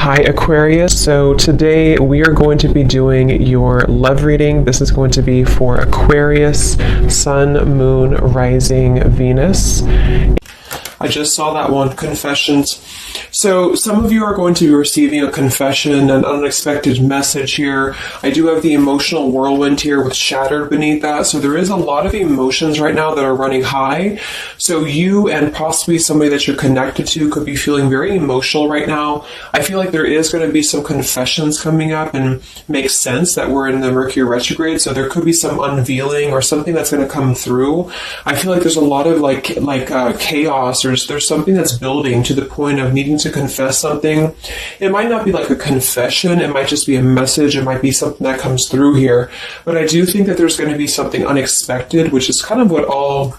Hi Aquarius, so today we are going to be doing your love reading. This is going to be for Aquarius, Sun, Moon, Rising, Venus. I just saw that one, confessions. So some of you are going to be receiving a confession, an unexpected message here. I do have the emotional whirlwind here with shattered beneath that. So there is a lot of emotions right now that are running high. So you and possibly somebody that you're connected to could be feeling very emotional right now. I feel like there is going to be some confessions coming up, and makes sense that we're in the Mercury retrograde. So there could be some unveiling or something that's going to come through. I feel like there's a lot of chaos. There's something that's building to the point of needing to confess something. It might not be like a confession, it might just be a message, it might be something that comes through here. But I do think that there's going to be something unexpected, which is kind of what all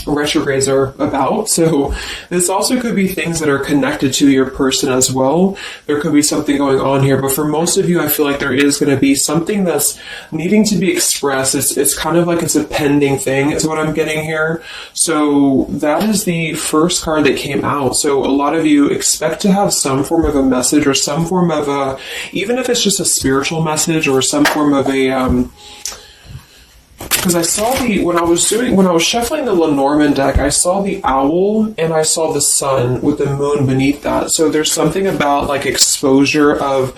retrogrades are about. So this also could be things that are connected to your person as well. There could be something going on here, but for most of you, I feel like there is going to be something that's needing to be expressed. It's kind of like it's a pending thing is what I'm getting here. So that is the first card that came out. So a lot of you expect to have some form of a message or some form of a, even if it's just a spiritual message or some form of a, because I saw when I was shuffling the Lenormand deck, I saw the owl and I saw the sun with the moon beneath that. So there's something about like exposure of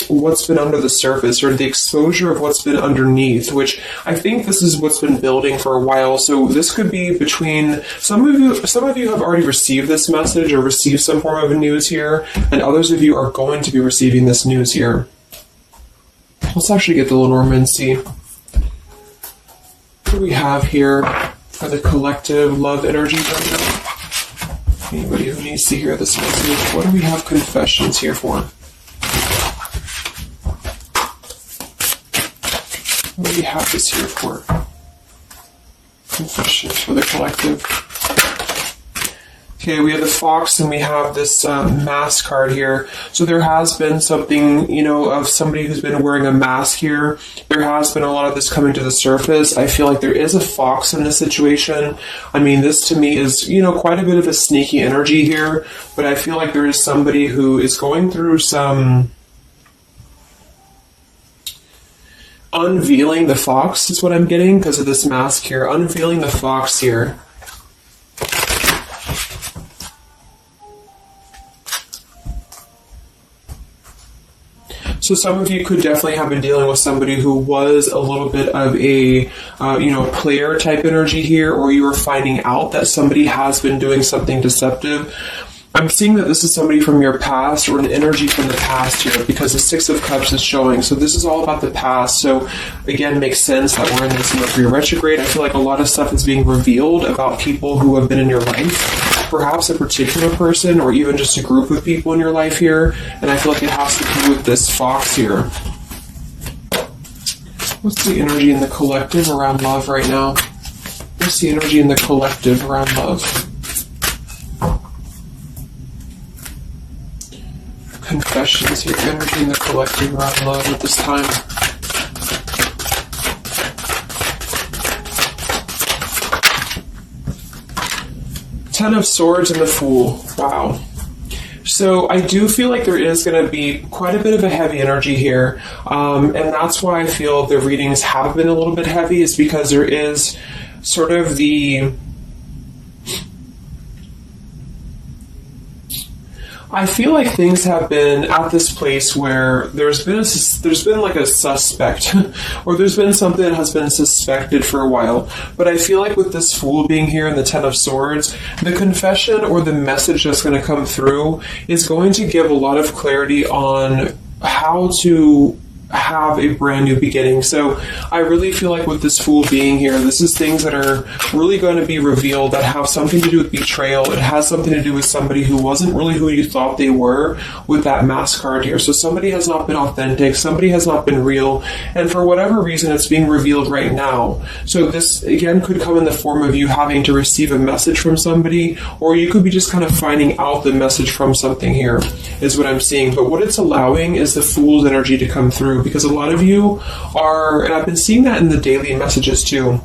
what's been under the surface, or the exposure of what's been underneath, which I think this is what's been building for a while. So this could be between some of you have already received this message or received some form of news here, and others of you are going to be receiving this news here. Let's actually get the Lenormand and see what do we have here for the collective love energy right now. Anybody who needs to hear this message, what do we have confessions here for? What do we have this here for? Confessions for the collective. Okay, we have the fox and we have this mask card here. So there has been something, of somebody who's been wearing a mask here. There has been a lot of this coming to the surface. I feel like there is a fox in this situation. I mean, this to me is, quite a bit of a sneaky energy here. But I feel like there is somebody who is going through some unveiling the fox is what I'm getting because of this mask here. Unveiling the fox here. So some of you could definitely have been dealing with somebody who was a little bit of a, player type energy here, or you were finding out that somebody has been doing something deceptive. I'm seeing that this is somebody from your past or an energy from the past here, because the Six of Cups is showing. So this is all about the past. So again, makes sense that we're in this Mercury retrograde. I feel like a lot of stuff is being revealed about people who have been in your life. Perhaps a particular person or even just a group of people in your life here. And I feel like it has to do with this fox here. What's the energy in the collective around love right now? What's the energy in the collective around love? Confessions here, energy in the collective around love at this time. Ten of Swords and the Fool. Wow. So I do feel like there is going to be quite a bit of a heavy energy here. And that's why I feel the readings have been a little bit heavy, is because there is sort of the... I feel like things have been at this place where there's been like a suspect, or there's been something that has been suspected for a while. But I feel like with this Fool being here and the Ten of Swords, the confession or the message that's going to come through is going to give a lot of clarity on how to have a brand new beginning. So I really feel like with this Fool being here, this is things that are really going to be revealed that have something to do with betrayal. It has something to do with somebody who wasn't really who you thought they were with that mask card here. So somebody has not been authentic, somebody has not been real, and for whatever reason it's being revealed right now. So this again could come in the form of you having to receive a message from somebody, or you could be just kind of finding out the message from something here, is what I'm seeing. But what it's allowing is the Fool's energy to come through, because a lot of you are, and I've been seeing that in the daily messages too,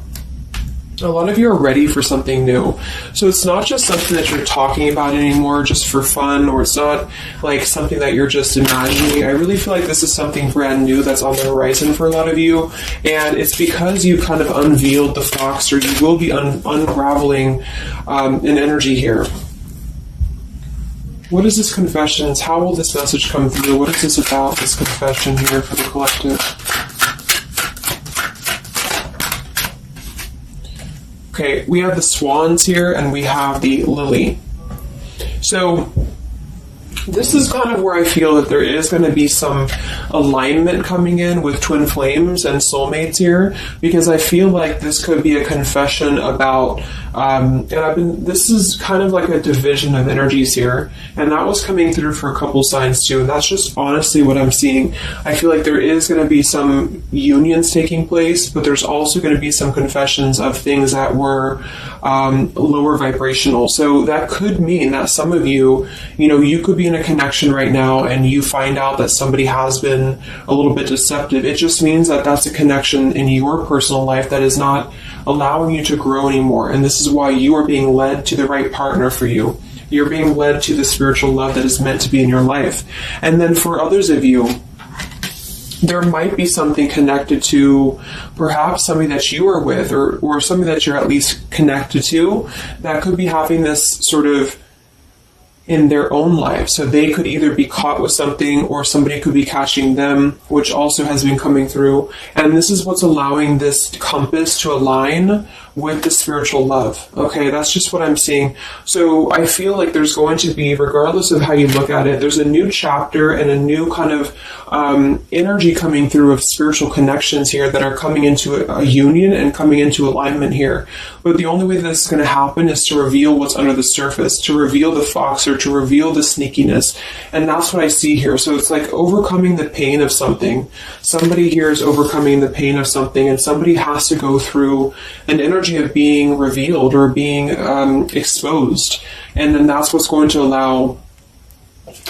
A lot of you are ready for something new. So it's not just something that you're talking about anymore just for fun, or it's not like something that you're just imagining. I really feel like this is something brand new that's on the horizon for a lot of you. And it's because you kind of unveiled the fox, or you will be unraveling an energy here. What is this confession? How will this message come through? What is this about, this confession here for the collective? Okay, we have the swans here, and we have the lily. So this is kind of where I feel that there is going to be some alignment coming in with twin flames and soulmates here, because I feel like this could be a confession about, this is kind of like a division of energies here, and that was coming through for a couple signs too, and that's just honestly what I'm seeing. I feel like there is going to be some unions taking place, but there's also going to be some confessions of things that were lower vibrational. So that could mean that some of you, you could be in a connection right now and you find out that somebody has been a little bit deceptive. It just means that that's a connection in your personal life that is not allowing you to grow anymore. And this is why you are being led to the right partner for you. You're being led to the spiritual love that is meant to be in your life. And then for others of you, there might be something connected to perhaps somebody that you are with, or somebody that you're at least connected to, that could be having this sort of in their own life. So they could either be caught with something, or somebody could be catching them, which also has been coming through. And this is what's allowing this compass to align with the spiritual love. Okay, that's just what I'm seeing. So I feel like there's going to be, regardless of how you look at it, there's a new chapter and a new kind of energy coming through of spiritual connections here that are coming into a union and coming into alignment here. But the only way that's going to happen is to reveal what's under the surface, to reveal the fox, or to reveal the sneakiness. And that's what I see here. So it's like overcoming the pain of something. Somebody here is overcoming the pain of something, and somebody has to go through an energy of being revealed or being exposed. And then that's what's going to allow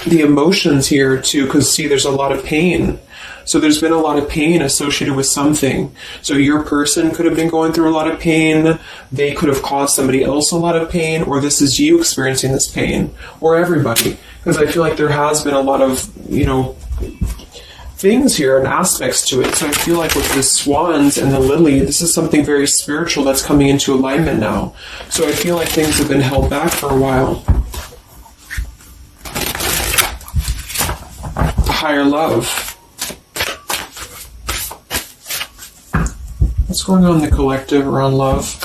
the emotions here to, because see, there's a lot of pain. So there's been a lot of pain associated with something. So your person could have been going through a lot of pain. They could have caused somebody else a lot of pain, or this is you experiencing this pain, or everybody. Because I feel like there has been a lot of, things here and aspects to it. So I feel like with the swans and the lily, this is something very spiritual that's coming into alignment now. So I feel like things have been held back for a while. Higher love. What's going on in the collective around love?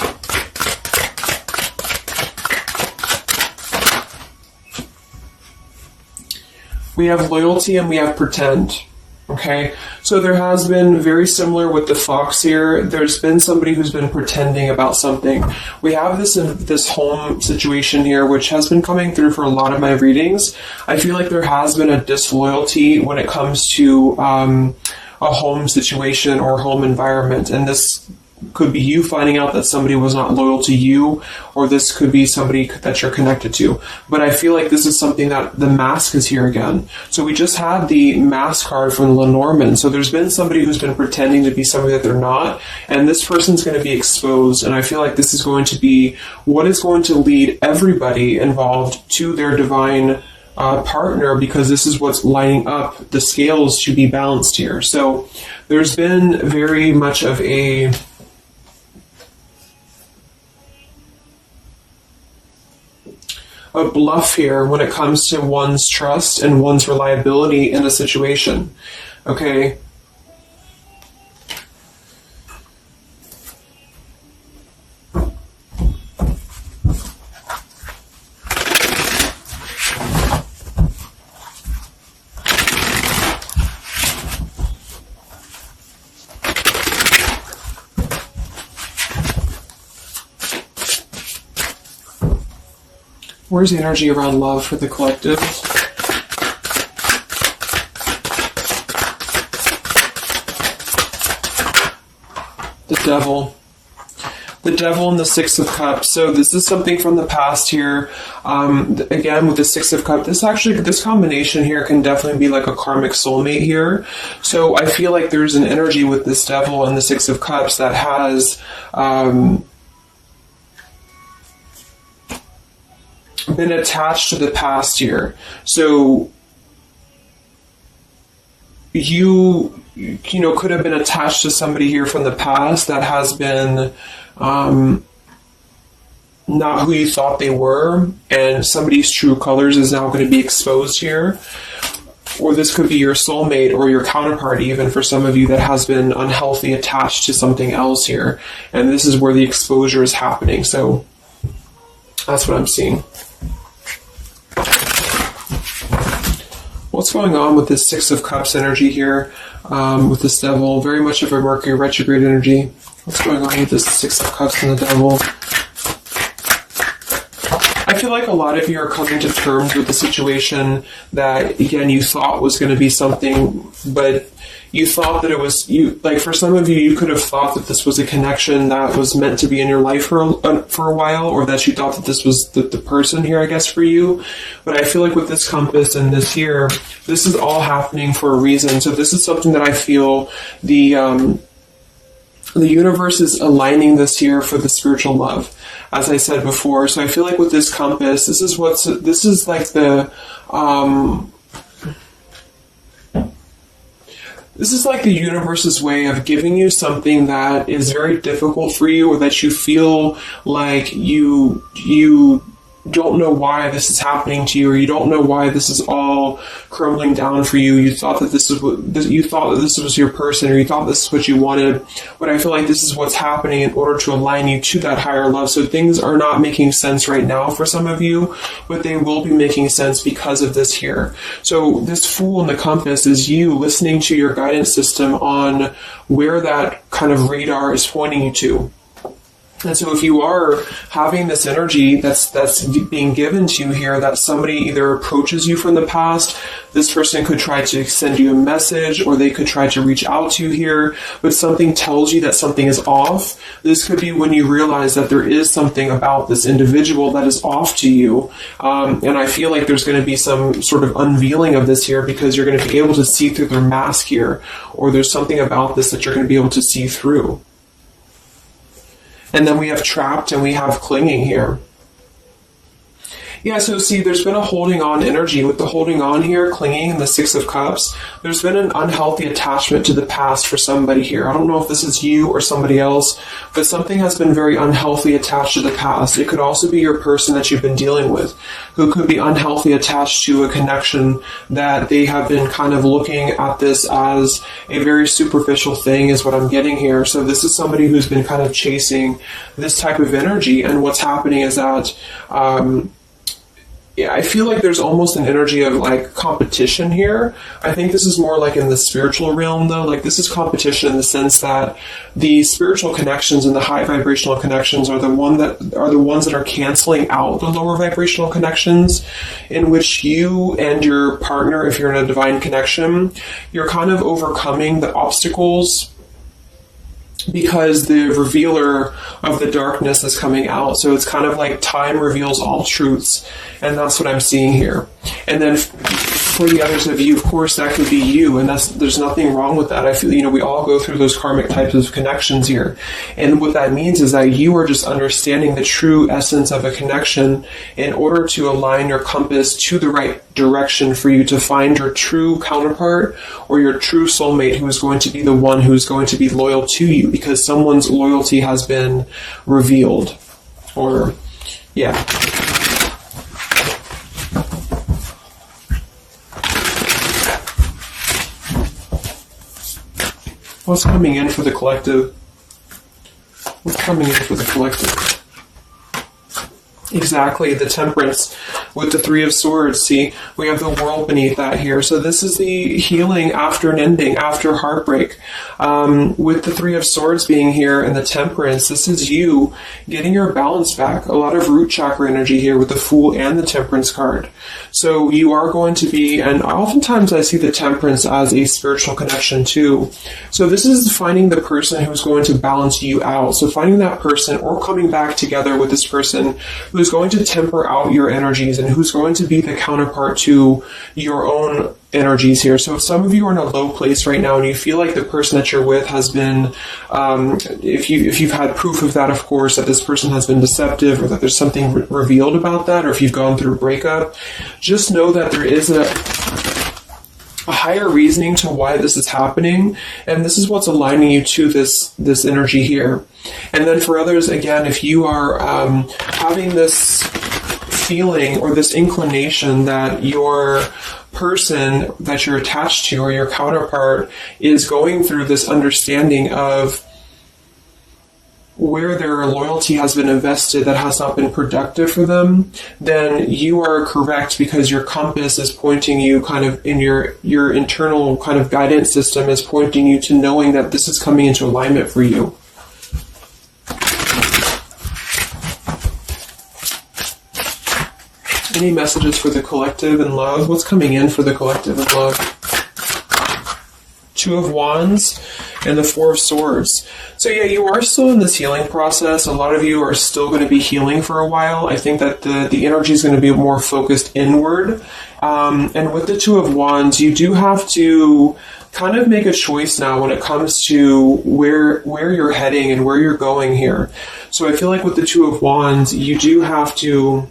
We have loyalty and we have pretend. Okay, so there has been, very similar with the fox here, there's been somebody who's been pretending about something. We have this home situation here, which has been coming through for a lot of my readings. I feel like there has been a disloyalty when it comes to a home situation or home environment, and this could be you finding out that somebody was not loyal to you, or this could be somebody that you're connected to. But I feel like this is something that the mask is here again. So we just had the mask card from Lenormand. So there's been somebody who's been pretending to be somebody that they're not, and this person's going to be exposed. And I feel like this is going to be what is going to lead everybody involved to their divine partner, because this is what's lining up the scales to be balanced here. So there's been very much of a bluff here when it comes to one's trust and one's reliability in a situation. Okay. Where's the energy around love for the collective? The devil. The devil and the Six of Cups. So this is something from the past here. Again, with the Six of Cups, this combination here can definitely be like a karmic soulmate here. So I feel like there's an energy with this devil and the Six of Cups that has been attached to the past here. So you could have been attached to somebody here from the past that has been not who you thought they were, and somebody's true colors is now going to be exposed here. Or this could be your soulmate or your counterpart, even for some of you, that has been unhealthy attached to something else here. And this is where the exposure is happening. So that's what I'm seeing. What's going on with this Six of Cups energy here, with this Devil? Very much of a Mercury retrograde energy. What's going on with this Six of Cups and the Devil? I feel like a lot of you are coming to terms with the situation that, again, you thought was going to be something, but you thought that it was, like for some of you, you could have thought that this was a connection that was meant to be in your life for a while, or that you thought that this was the person here, I guess, for you. But I feel like with this compass and this here, this is all happening for a reason. So this is something that I feel the universe is aligning this here for the spiritual love, as I said before. So I feel like with this compass, this is like the this is like the universe's way of giving you something that is very difficult for you, or that you feel like you don't know why this is happening to you, or you don't know why this is all crumbling down for you. You thought that this was your person, or you thought this is what you wanted. But I feel like this is what's happening in order to align you to that higher love. So things are not making sense right now for some of you, but they will be making sense because of this here. So this Fool in the compass is you listening to your guidance system on where that kind of radar is pointing you to. And so if you are having this energy that's being given to you here, that somebody either approaches you from the past, this person could try to send you a message, or they could try to reach out to you here, but something tells you that something is off. This could be when you realize that there is something about this individual that is off to you. And I feel like there's going to be some sort of unveiling of this here, because you're going to be able to see through their mask here, or there's something about this that you're going to be able to see through. And then we have Trapped and we have Clinging here. Yeah, so see, there's been a holding on energy with the holding on here, clinging, and the Six of Cups. There's been an unhealthy attachment to the past for somebody here. I don't know if this is you or somebody else, but something has been very unhealthy attached to the past. It could also be your person that you've been dealing with, who could be unhealthy attached to a connection that they have been kind of looking at this as a very superficial thing, is what I'm getting here. So this is somebody who's been kind of chasing this type of energy, and what's happening is that I feel like there's almost an energy of like competition here. I think this is more like in the spiritual realm though. Like this is competition in the sense that the spiritual connections and the high vibrational connections are the ones that are canceling out the lower vibrational connections, in which you and your partner, if you're in a divine connection, you're kind of overcoming the obstacles, because the revealer of the darkness is coming out. So it's kind of like time reveals all truths, and that's what I'm seeing here. And then for the others of you, of course, that could be you, and there's nothing wrong with that. I feel, we all go through those karmic types of connections here. And what that means is that you are just understanding the true essence of a connection in order to align your compass to the right direction for you to find your true counterpart or your true soulmate, who is going to be the one who's going to be loyal to you, because someone's loyalty has been revealed. Or, yeah. What's coming in for the collective? What's coming in for the collective? Exactly, the Temperance with the Three of Swords. See, we have the World beneath that here. So this is the healing after an ending, after heartbreak. With the Three of Swords being here and the Temperance, this is you getting your balance back. A lot of root chakra energy here with the Fool and the Temperance card. So you are going to be, and oftentimes I see the Temperance as a spiritual connection too. So this is finding the person who's going to balance you out. So finding that person, or coming back together with this person who's going to temper out your energies person who's going to be the counterpart to your own energies here. So if some of you are in a low place right now and you feel like the person that you're with has been, if you've had proof of that, of course, that this person has been deceptive or that there's something revealed about that, or if you've gone through a breakup, just know that there is a higher reasoning to why this is happening, and this is what's aligning you to this energy here. And then for others, again, if you are having this feeling or this inclination that your person that you're attached to or your counterpart is going through this understanding of where their loyalty has been invested that has not been productive for them, then you are correct, because your compass is pointing you kind of in your internal kind of guidance system is pointing you to knowing that this is coming into alignment for you. Any messages for the collective and love? What's coming in for the collective and love? Two of Wands and the Four of Swords. So yeah, you are still in this healing process. A lot of you are still going to be healing for a while. I think that the energy is going to be more focused inward. And with the Two of Wands, you do have to kind of make a choice now when it comes to where you're heading and where you're going here. So I feel like with the Two of Wands, you do have to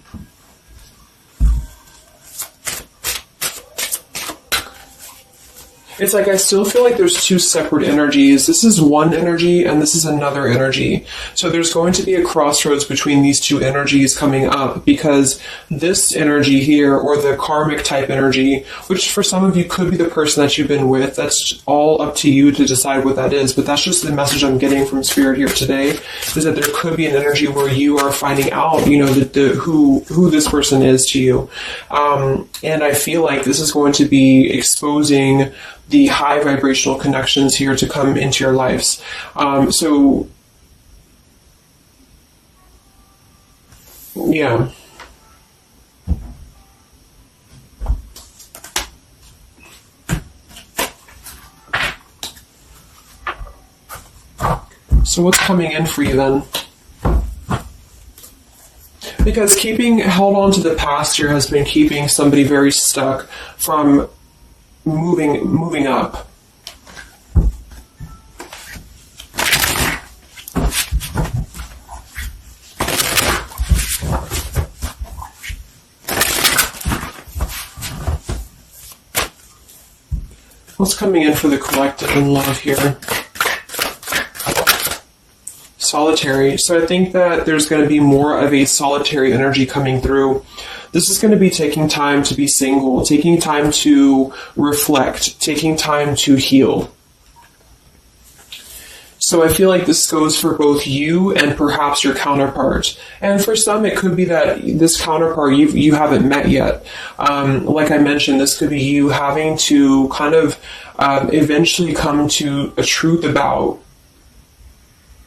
it's like I still feel like there's two separate energies. This is one energy and this is another energy. So there's going to be a crossroads between these two energies coming up, because this energy here, or the karmic type energy, which for some of you could be the person that you've been with, that's all up to you to decide what that is. But that's just the message I'm getting from Spirit here today, is that there could be an energy where you are finding out, you know, who this person is to you. And I feel like this is going to be exposing the high vibrational connections here to come into your lives. So, yeah. So what's coming in for you then? Because held on to the past here has been keeping somebody very stuck from moving up. What's coming in for the collective and love here? Solitary. So I think that there's going to be more of a solitary energy coming through. This is going to be taking time to be single, taking time to reflect, taking time to heal. So I feel like this goes for both you and perhaps your counterpart. And for some, it could be that this counterpart you haven't met yet. Like I mentioned, this could be you having to kind of eventually come to a truth about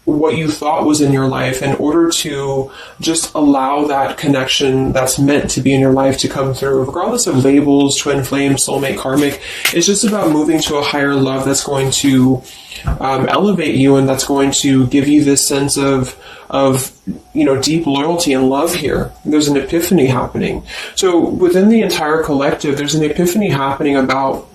what you thought was in your life in order to just allow that connection that's meant to be in your life to come through, regardless of labels, twin flame, soulmate, karmic. It's just about moving to a higher love that's going to elevate you, and that's going to give you this sense of deep loyalty and love here. There's an epiphany happening. So within the entire collective, there's an epiphany happening about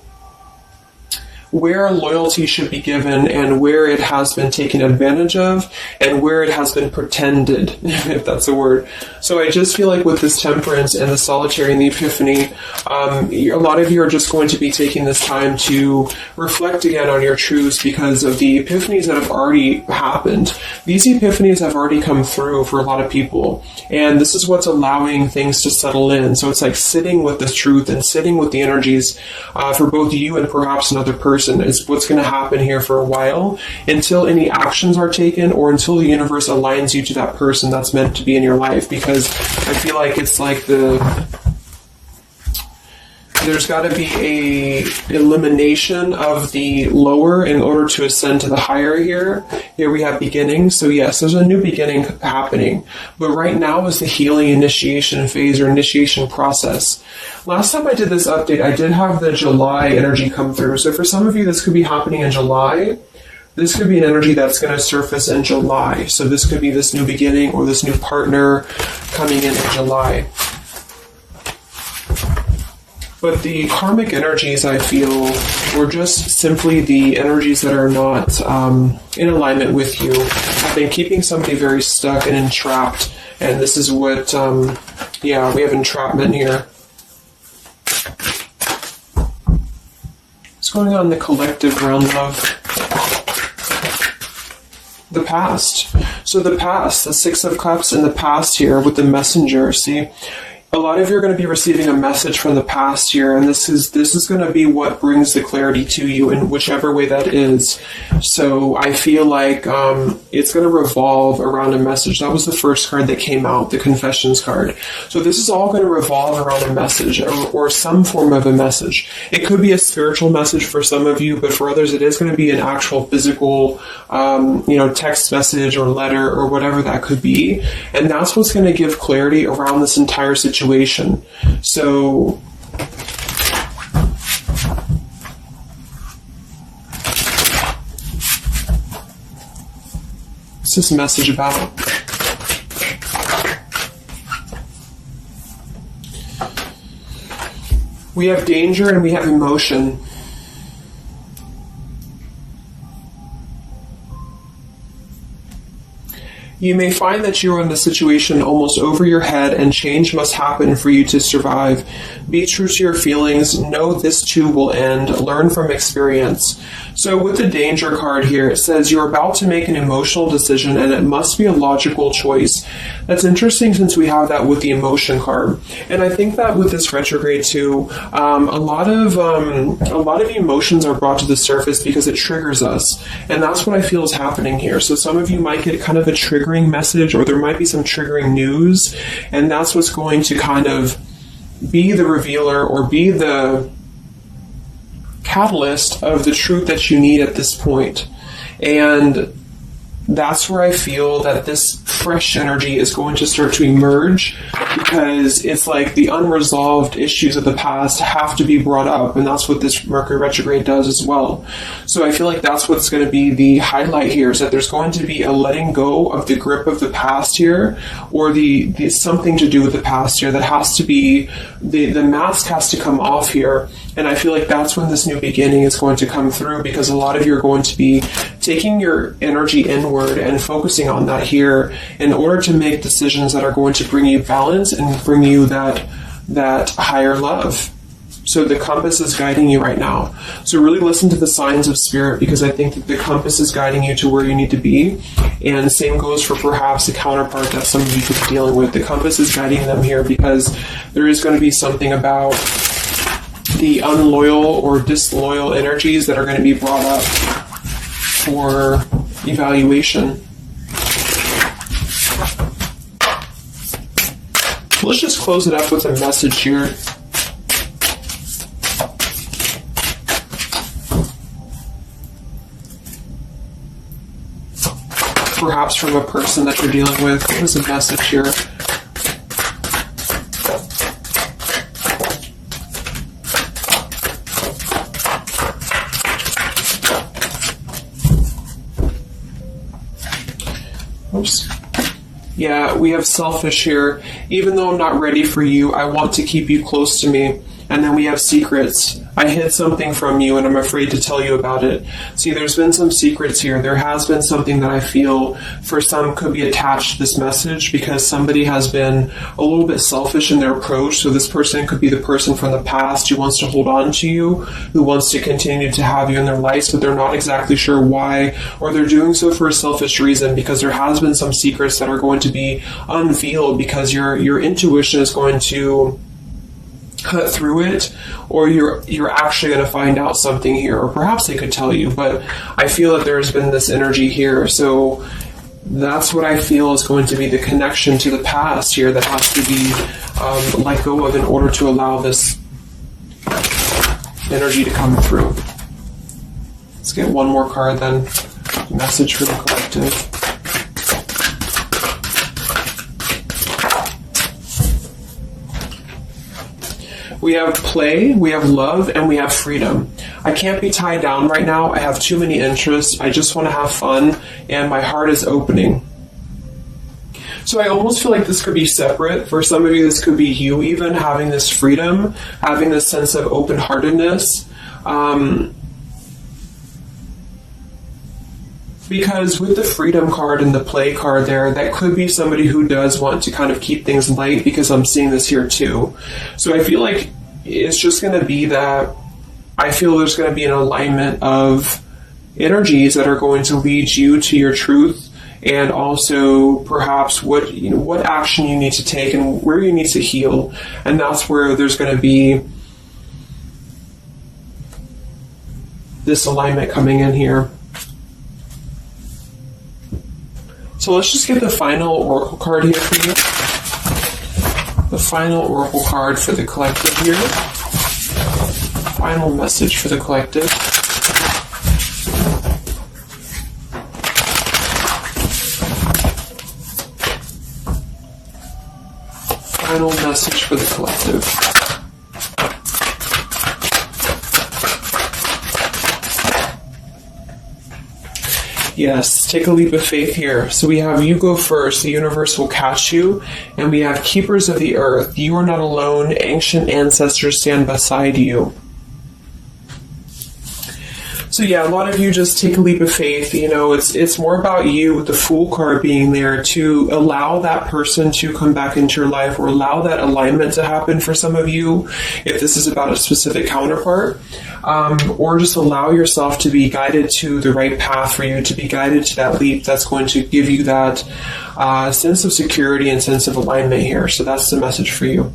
where loyalty should be given and where it has been taken advantage of and where it has been pretended, if that's a word. So I just feel like with this temperance and the solitary and the epiphany, a lot of you are just going to be taking this time to reflect again on your truths because of the epiphanies that have already happened. These epiphanies have already come through for a lot of people, and this is what's allowing things to settle in. So it's like sitting with the truth and sitting with the energies for both you and perhaps another person is what's going to happen here for a while, until any actions are taken or until the universe aligns you to that person that's meant to be in your life. Because I feel like it's like there's got to be a elimination of the lower in order to ascend to the higher here. Here we have beginning. So yes, there's a new beginning happening. But right now is the healing initiation phase or initiation process. Last time I did this update, I did have the July energy come through. So for some of you, this could be happening in July. This could be an energy that's going to surface in July. So this could be this new beginning or this new partner coming in July. But the karmic energies, I feel, were just simply the energies that are not in alignment with you. I've been keeping somebody very stuck and entrapped, and this is what, yeah, we have entrapment here. What's going on in the collective realm of the past? So the past, the Six of Cups in the past here with the Messenger, see? A lot of you are going to be receiving a message from the past here, and this is going to be what brings the clarity to you in whichever way that is. So I feel like it's going to revolve around a message. That was the first card that came out, the Confessions card. So this is all going to revolve around a message or some form of a message. It could be a spiritual message for some of you, but for others it is going to be an actual physical text message or letter or whatever that could be. And that's what's going to give clarity around this entire situation. So what's this message about? We have danger and we have emotion. You may find that you are in a situation almost over your head and change must happen for you to survive. Be true to your feelings. Know this too will end. Learn from experience. So with the danger card here, it says you're about to make an emotional decision and it must be a logical choice. That's interesting since we have that with the emotion card. And I think that with this retrograde too, a lot of emotions are brought to the surface because it triggers us. And that's what I feel is happening here. So some of you might get kind of a triggering message, or there might be some triggering news, and that's what's going to kind of be the revealer or be the catalyst of the truth that you need at this point. And that's where I feel that this fresh energy is going to start to emerge, because it's like the unresolved issues of the past have to be brought up, and that's what this Mercury retrograde does as well. So I feel like that's what's going to be the highlight here, is that there's going to be a letting go of the grip of the past here, or the something to do with the past here that has to be, the mask has to come off here. And I feel like that's when this new beginning is going to come through, because a lot of you are going to be taking your energy inward and focusing on that here in order to make decisions that are going to bring you balance and bring you that higher love. So the compass is guiding you right now. So really listen to the signs of spirit, because I think that the compass is guiding you to where you need to be. And the same goes for perhaps a counterpart that some of you could be dealing with. The compass is guiding them here because there is going to be something about the unloyal or disloyal energies that are going to be brought up for evaluation. Let's just close it up with a message here. Perhaps from a person that you're dealing with. There's a message here. Oops. Yeah, we have selfish here. Even though I'm not ready for you, I want to keep you close to me. And then we have secrets. I hid something from you and I'm afraid to tell you about it. See, there's been some secrets here. There has been something that I feel for some could be attached to this message, because somebody has been a little bit selfish in their approach. So this person could be the person from the past who wants to hold on to you, who wants to continue to have you in their lives, but they're not exactly sure why, or they're doing so for a selfish reason, because there has been some secrets that are going to be unveiled, because your intuition is going to cut through it, or you're actually going to find out something here, or perhaps they could tell you. But I feel that there's been this energy here, so that's what I feel is going to be the connection to the past here that has to be let go of in order to allow this energy to come through. Let's get one more card then. Message for the collective. We have play, we have love, and we have freedom. I can't be tied down right now. I have too many interests. I just want to have fun, and my heart is opening. So I almost feel like this could be separate. For some of you, this could be you even having this freedom, having this sense of open-heartedness. Because with the freedom card and the play card there, that could be somebody who does want to kind of keep things light, because I'm seeing this here too. So I feel like it's just going to be that I feel there's going to be an alignment of energies that are going to lead you to your truth, and also perhaps what action you need to take and where you need to heal. And that's where there's going to be this alignment coming in here. So let's just get the final oracle card here for you. The final oracle card for the collective here. Final message for the collective. Final message for the collective. Yes, take a leap of faith here. So we have you go first, the universe will catch you. And we have keepers of the earth. You are not alone. Ancient ancestors stand beside you. So yeah, a lot of you just take a leap of faith. You know, it's more about you with the Fool card being there to allow that person to come back into your life, or allow that alignment to happen for some of you, if this is about a specific counterpart, or just allow yourself to be guided to the right path for you, to be guided to that leap that's going to give you that sense of security and sense of alignment here. So that's the message for you.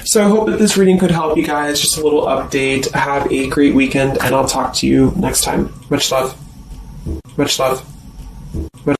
So I hope that this reading could help you guys. Just a little update. Have a great weekend, and I'll talk to you next time. Much love. Much love.